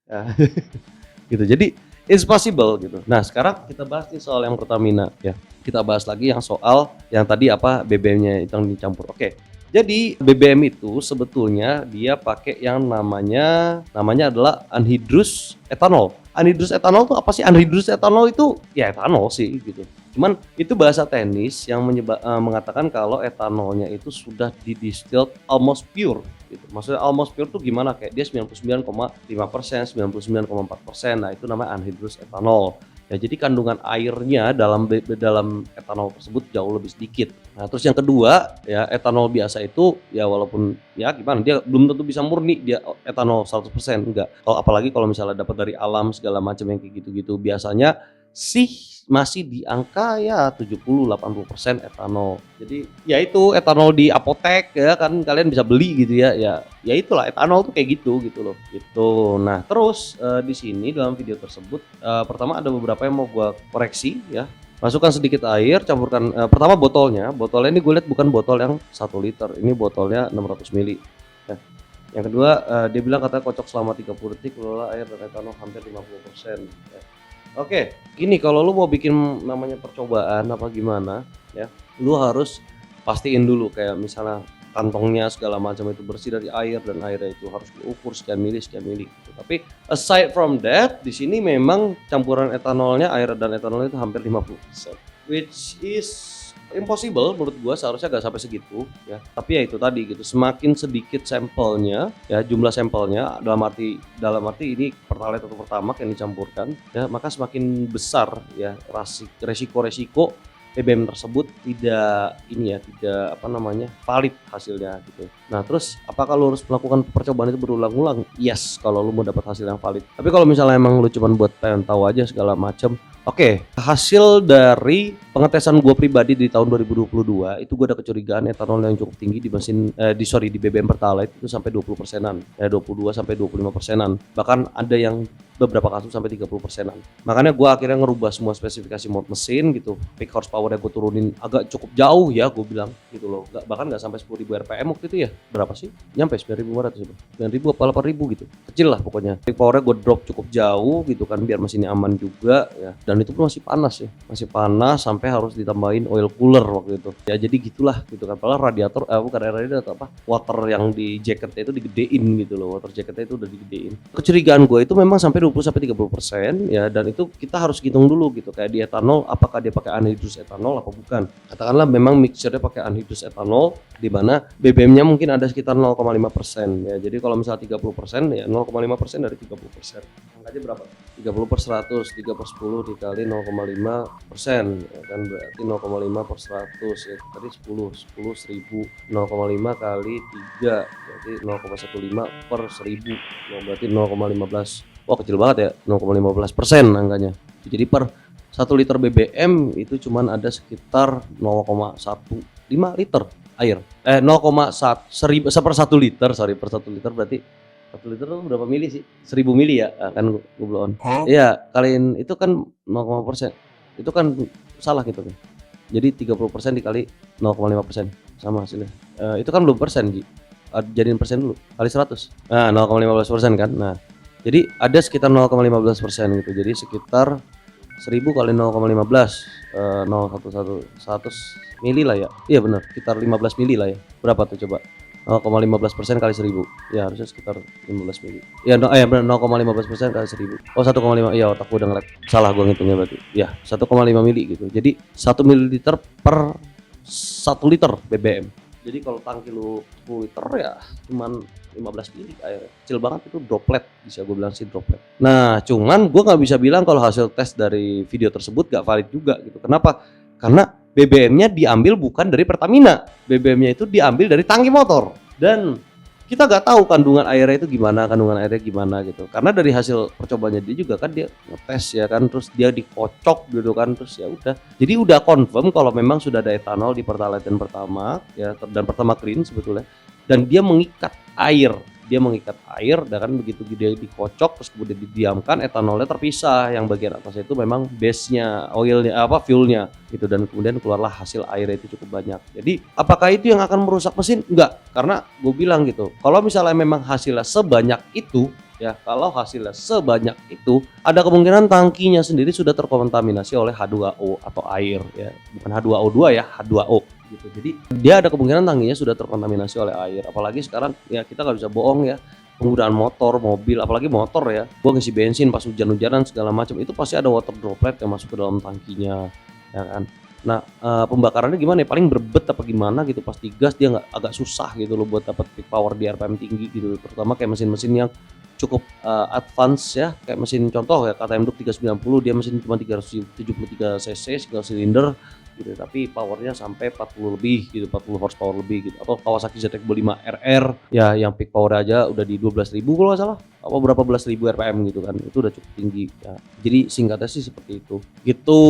Ya, gitu. Jadi it's possible gitu. Nah, sekarang kita bahas nih soal yang Pertamina ya. Kita bahas lagi yang soal yang tadi apa BBM-nya itu yang dicampur. Oke. Jadi BBM itu sebetulnya dia pakai yang namanya adalah anhydrous ethanol. Anhydrous ethanol itu apa sih? Anhydrous ethanol itu ya etanol sih gitu. Cuman itu bahasa teknis yang mengatakan kalau etanolnya itu sudah didistilled almost pure gitu. Maksudnya almost pure tuh gimana? Kayak dia 99,5%, 99,4%. Nah, itu namanya anhydrous ethanol. Ya, jadi kandungan airnya dalam etanol tersebut jauh lebih sedikit. Nah, terus yang kedua, ya etanol biasa itu ya walaupun ya gimana dia belum tentu bisa murni dia etanol 100% enggak. Kalau apalagi kalau misalnya dapat dari alam segala macam yang kayak gitu-gitu. Biasanya sih masih di angka ya 70-80% etanol. Jadi ya itu etanol di apotek ya kan kalian bisa beli gitu ya. Ya itulah etanol tuh kayak gitu loh, gitu. Nah, terus di sini dalam video tersebut pertama ada beberapa yang mau gua koreksi ya. Masukkan sedikit air, campurkan pertama botolnya ini gue lihat bukan botol yang 1 liter, ini botolnya 600 mili. Ya. Yang kedua dia bilang katanya kocok selama 30 detik, kelola air dan etanol hampir 50%. Ya. Oke, gini kalau lu mau bikin namanya percobaan apa gimana ya, lu harus pastiin dulu kayak misalnya kantongnya segala macam itu bersih dari air dan airnya itu harus diukur sekian mili gitu. Tapi aside from that, di sini memang campuran etanolnya, air dan etanolnya itu hampir 50%, which is impossible menurut gua, seharusnya gak sampai segitu ya. Tapi ya itu tadi gitu, semakin sedikit sampelnya ya, jumlah sampelnya dalam arti ini pertalite atau pertamax yang dicampurkan ya, maka semakin besar ya resiko BBM tersebut tidak valid hasilnya gitu. Nah, terus apakah lu harus melakukan percobaan itu berulang-ulang? Yes, kalau lu mau dapat hasil yang valid. Tapi kalau misalnya emang lu cuma buat pengen tahu aja segala macam, oke, hasil dari pengetesan gue pribadi di tahun 2022 itu gue ada kecurigaan etanol yang cukup tinggi di di BBM Pertalite itu sampai 20%-an, ya 22 sampai 25%-an. Bahkan ada yang beberapa kasus sampai 30%-an. Makanya gue akhirnya ngerubah semua spesifikasi mod mesin gitu. Peak horsepower-nya gue turunin agak cukup jauh ya, gue bilang gitu loh. Bahkan nggak sampai 10.000 RPM waktu itu ya. Berapa sih? Nyampe 9.500 ya, 9.000 apa 8.000 gitu. Kecil lah pokoknya. Peak power-nya gue drop cukup jauh gitu kan biar mesinnya aman juga ya. Dan itu pun masih panas ya. Masih panas sampai harus ditambahin oil cooler waktu itu. Ya jadi gitulah gitu kan. Padahal radiator apa? Water yang di jacketnya itu digedein gitu loh. Water jacketnya itu udah digedein. Kecurigaan gue itu memang sampai 20-30% ya, dan itu kita harus hitung dulu gitu kayak di etanol apakah dia pakai anhydrous etanol apa bukan. Katakanlah memang mixture-nya pakai anhydrous etanol di mana BBM-nya mungkin ada sekitar 0,5% ya. Jadi kalau misalnya 30% ya 0,5% dari 30%. Angkanya berapa? 30 per 100, 3 per 10 dikali 0,5% ya kan, berarti 0,5 per 100 ya. Tadi 10 1000, 0,5 kali 3 berarti 0,15 per 1000. Nah, berarti 0,15. Wah, kecil banget ya, 0,15% angkanya. Jadi per 1 liter BBM itu cuman ada sekitar 0,15 liter air. 0,1 per 1 liter, per 1 liter berarti 1 liter itu berapa mili sih? 1000 mili ya, kan gue blow on. Iya, kaliin itu kan 0,5%. Itu kan salah gitu kan. Jadi 30% dikali 0,5% sama hasilnya. Itu kan belum persen, Ji. Jadiin persen dulu, kali 100. Nah, 0,15% kan. Nah, jadi ada sekitar 0,15% gitu. Jadi sekitar 1000 kali 0,15 100 mili lah ya. Iya benar, sekitar 15 mili lah ya. Berapa tuh coba? 0,15% kali 1000. Ya harusnya sekitar 15 mili. Ya benar 0,15% kali 1000. Oh 1,5. Iya otakku udah ngelag. Salah gua ngitungnya berarti. Ya 1,5 mili gitu. Jadi 1 mililiter per 1 liter BBM. Jadi kalau tangki lu 10 liter ya cuman 15 mili air, kecil banget itu, droplet, bisa gue bilang sih droplet. Nah, cuman gue nggak bisa bilang kalau hasil tes dari video tersebut nggak valid juga gitu. Kenapa? Karena BBM-nya diambil bukan dari Pertamina, BBM-nya itu diambil dari tangki motor, dan kita nggak tahu kandungan airnya gimana gitu. Karena dari hasil percobaannya dia juga kan dia ngetes ya kan, terus dia dikocok gitu kan, terus ya udah. Jadi udah confirm kalau memang sudah ada etanol di Pertalite dan Pertamax ya, dan Pertamax Clean sebetulnya. Dan dia mengikat air dan kan begitu dia dikocok terus kemudian didiamkan, etanolnya terpisah, yang bagian atasnya itu memang base-nya, oilnya fuelnya gitu, dan kemudian keluarlah hasil airnya itu cukup banyak. Jadi apakah itu yang akan merusak mesin? Enggak, karena gue bilang gitu, kalau misalnya memang hasilnya sebanyak itu ya kalau hasilnya sebanyak itu, ada kemungkinan tangkinya sendiri sudah terkontaminasi oleh H2O atau air ya, bukan H2O2 ya, H2O gitu. Jadi dia ada kemungkinan tangkinya sudah terkontaminasi oleh air. Apalagi sekarang ya kita nggak bisa bohong ya, penggunaan motor, mobil, apalagi motor ya. Gua ngisi bensin pas hujan-hujanan segala macam itu pasti ada water droplet yang masuk ke dalam tangkinya, ya kan. Nah, pembakarannya gimana ya, paling berbet apa gimana gitu pas digas dia nggak agak susah gitu loh buat dapat peak power di RPM tinggi gitu, terutama kayak mesin-mesin yang cukup, advance ya, kayak mesin contoh ya KTM Duke 390 dia mesin cuma 373 cc single silinder gitu, tapi powernya sampai 40 lebih gitu, 40 horsepower lebih gitu, atau Kawasaki ZX-25 RR ya yang peak power aja udah di 12.000 kalau nggak salah, apa berapa belas ribu RPM gitu kan, itu udah cukup tinggi ya. Jadi singkatnya sih seperti itu gitu.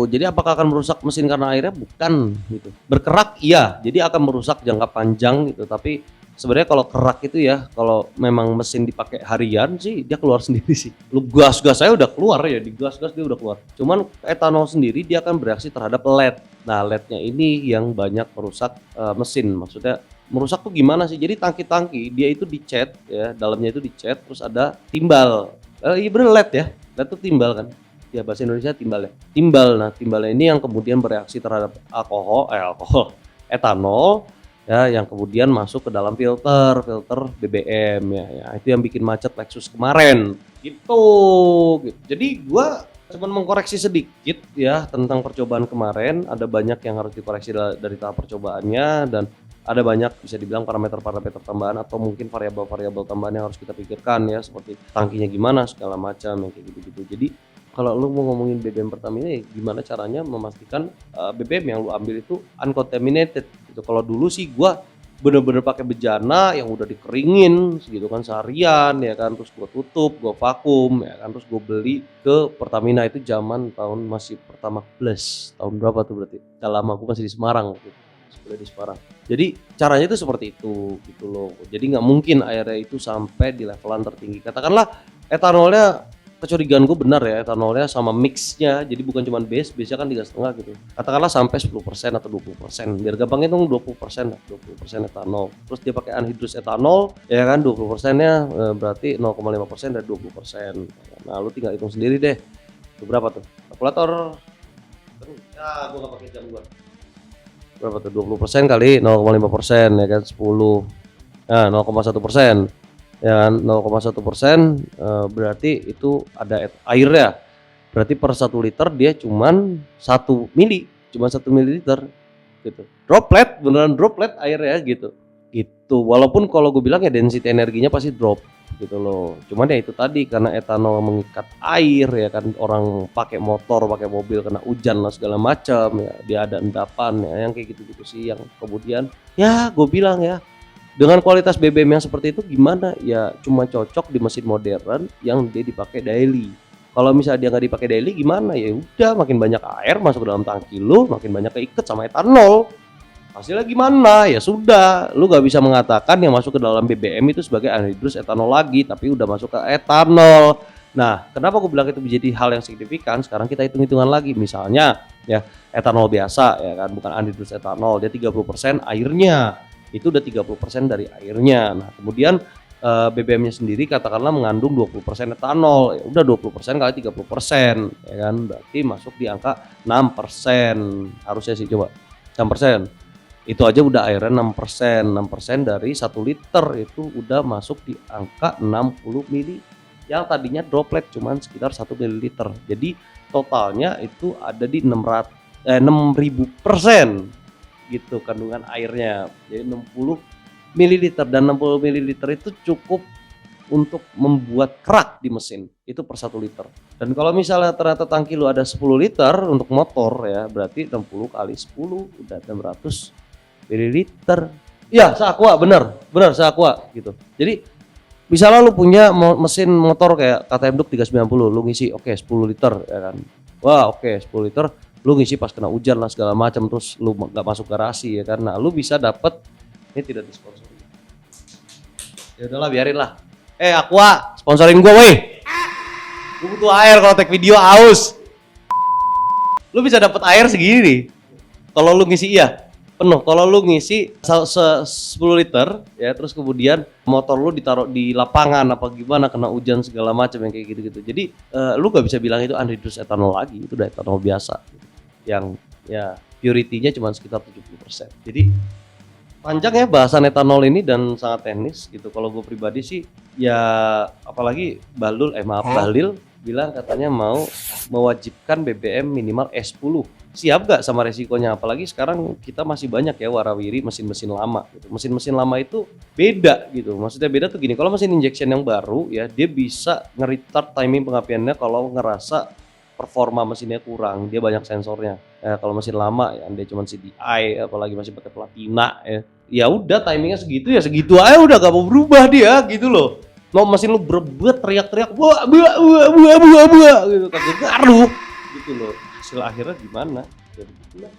Jadi apakah akan merusak mesin karena airnya? Bukan gitu. Berkerak iya, jadi akan merusak jangka panjang gitu, tapi sebenarnya kalau kerak itu ya, kalau memang mesin dipakai harian sih dia keluar sendiri sih. Lu gas-gas saya udah keluar ya, digas-gas dia udah keluar. Cuman etanol sendiri dia akan bereaksi terhadap LED. Nah, LED-nya ini yang banyak merusak mesin. Maksudnya merusak tuh gimana sih? Jadi tangki-tangki dia itu dicat ya, dalamnya itu dicat terus ada timbal. Iya bener LED ya. LED tuh timbal kan. Ya bahasa Indonesia timbal ya. Timbal. Nah, timbalnya ini yang kemudian bereaksi terhadap etanol ya yang kemudian masuk ke dalam filter BBM ya itu yang bikin macet Lexus kemarin gitu. Jadi gua cuman mengkoreksi sedikit ya tentang percobaan kemarin, ada banyak yang harus dikoreksi dari tahap percobaannya dan ada banyak bisa dibilang parameter-parameter tambahan atau mungkin variabel-variabel tambahan yang harus kita pikirkan ya, seperti tangkinya gimana segala macam yang kayak gitu-gitu. Jadi kalau lu mau ngomongin BBM Pertamina ya gimana caranya memastikan BBM yang lu ambil itu uncontaminated gitu. Kalau dulu sih gua bener-bener pakai bejana yang udah dikeringin segitu kan seharian ya kan, terus gua tutup, gua vakum ya kan, terus gua beli ke Pertamina itu zaman tahun masih Pertamax Plus. Tahun berapa tuh berarti? Udah lama, gua masih di Semarang waktu itu. Sekolah di Semarang. Jadi caranya itu seperti itu gitu loh. Jadi nggak mungkin airnya itu sampai di levelan tertinggi. Katakanlah etanolnya, kecurigaan gue benar ya, etanolnya sama mixnya, jadi bukan cuma base-nya kan 3,5 gitu. Katakanlah sampai 10% atau 20%, biar gampang hitung 20% lah, 20% etanol. Terus dia pakai anhidrous etanol, ya kan 20%-nya berarti 0,5% dari 20%. Nah, lu tinggal hitung sendiri deh. Itu berapa tuh? Kalkulator. Ya, gue nggak pakai jam gua. Berapa tuh? 20% kali 0,5% ya kan 10. Nah, 0,1%. Ya kan 0,1% berarti itu ada airnya. Berarti per 1 liter dia cuman 1 mili, cuma 1 mililiter gitu. Droplet, beneran droplet airnya gitu. Gitu. Walaupun kalau gue bilang ya density energinya pasti drop gitu loh. Cuman ya itu tadi karena etanol mengikat air ya kan, orang pakai motor, pakai mobil kena hujan lah segala macam ya, dia ada endapan ya yang kayak gitu-gitu sih yang kemudian ya gue bilang ya dengan kualitas BBM yang seperti itu gimana ya, cuma cocok di mesin modern yang dia dipakai daily. Kalau misalnya dia nggak dipakai daily gimana ya, udah makin banyak air masuk ke dalam tangki lu, makin banyak keikat sama etanol. Hasilnya gimana? Ya sudah, lu nggak bisa mengatakan yang masuk ke dalam BBM itu sebagai anhidrous etanol lagi, tapi udah masuk ke etanol. Nah, kenapa aku bilang itu menjadi hal yang signifikan? Sekarang kita hitung-hitungan lagi, misalnya ya etanol biasa ya kan, bukan anhidrous etanol, dia 30% airnya. Itu udah 30% dari airnya. Nah, kemudian BBM-nya sendiri katakanlah mengandung 20% etanol. Ya udah 20% kali 30% ya kan. Berarti masuk di angka 6%. Harusnya sih coba. 6%. Itu aja udah airnya 6%. 6% dari 1 liter itu udah masuk di angka 60 mili. Yang tadinya droplet cuman sekitar 1 ml. Jadi totalnya itu ada di 6.000% gitu kandungan airnya. Jadi 60 ml dan 60 ml itu cukup untuk membuat kerak di mesin itu per 1 liter. Dan kalau misalnya ternyata tangki lu ada 10 liter untuk motor ya, berarti 60 kali 10 udah 600 ml. Iya, seaqua bener seaqua gitu. Jadi misalnya lu punya mesin motor kayak KTM Duke 390, lu ngisi 10 liter ya kan. Wah, 10 liter lu ngisi pas kena hujan lah segala macam, terus lu nggak masuk garasi ya karena lu bisa dapet, ini tidak disponsori ya udahlah biarin lah, Aqua sponsorin gua weh, gua butuh air kalau take video aus. Lu bisa dapet air segini nih kalau lu ngisi iya penuh. Kalau lu ngisi 10 liter ya, terus kemudian motor lu ditaruh di lapangan apa gimana, kena hujan segala macam yang kayak gitu-gitu. Jadi lu gak bisa bilang itu unreduced ethanol lagi, itu udah ethanol biasa gitu. Yang ya purity-nya cuma sekitar 70%. Jadi panjang ya bahasan etanol ini dan sangat teknis gitu. Kalau gue pribadi sih ya, apalagi Bahlil bilang katanya mau mewajibkan BBM minimal E10. Siap gak sama resikonya? Apalagi sekarang kita masih banyak ya warawiri mesin-mesin lama gitu. Mesin-mesin lama itu beda gitu. Maksudnya beda tuh gini, kalau mesin injection yang baru ya dia bisa nge-retard timing pengapiannya kalau ngerasa performa mesinnya kurang, dia banyak sensornya. Kalau mesin lama ya dia cuma CDI, apalagi masih pakai platina ya. Ya udah timingnya segitu ya segitu aja, udah gak mau berubah dia gitu loh. Mau mesin lu berebut teriak-teriak buah gitu, kagak ngaruh gitu loh. Hasil akhirnya gimana? Ya begitulah.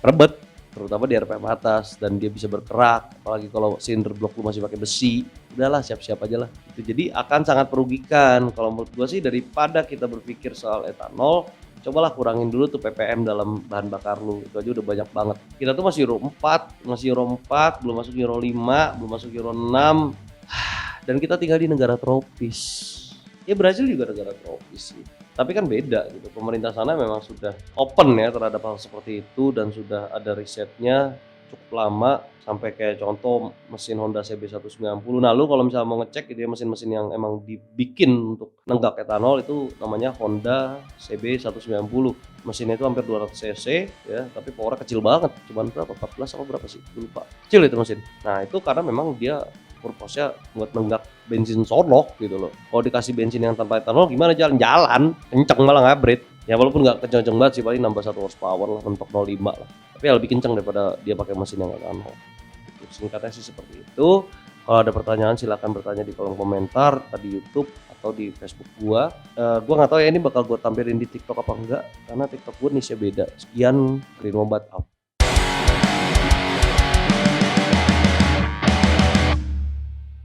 Rebet, terutama di RPM atas, dan dia bisa berkerak, apalagi kalau silinder blok lu masih pakai besi. Udahlah siap-siap aja lah. Itu jadi akan sangat merugikan. Kalau menurut gua sih daripada kita berpikir soal etanol, cobalah kurangin dulu tuh ppm dalam bahan bakar lu. Itu aja udah banyak banget. Kita tuh masih Euro 4, belum masuk Euro 5, belum masuk Euro 6. Dan kita tinggal di negara tropis. Ya Brazil juga negara tropis sih. Tapi kan beda gitu. Pemerintah sana memang sudah open ya terhadap hal seperti itu dan sudah ada risetnya cukup lama, sampai kayak contoh mesin Honda CB190. Nah, lu kalau misalnya mau ngecek gitu ya mesin-mesin yang emang dibikin untuk nenggak etanol itu namanya Honda CB190. Mesinnya itu hampir 200 cc ya, tapi powernya kecil banget. Cuman berapa? 14 atau berapa sih? Lupa. Kecil itu mesin. Nah, itu karena memang dia purpose-nya buat nenggak bensin sonok gitu loh. Kalau dikasih bensin yang tanpa etanol gimana jalan-jalan, kenceng malah ngabrit. Ya walaupun nggak kenceng-kenceng banget sih, paling nambah 1 horsepower lah, mentok 0,5 lah. Tapi ya lebih kenceng daripada dia pakai mesin yang etanol. Gitu. Singkatnya sih seperti itu. Kalau ada pertanyaan silakan bertanya di kolom komentar, di YouTube atau di Facebook gua. Gua nggak tahu ya ini bakal gua tampilin di TikTok apa enggak, karena TikTok gua niche beda. Sekian, Green Mobat out.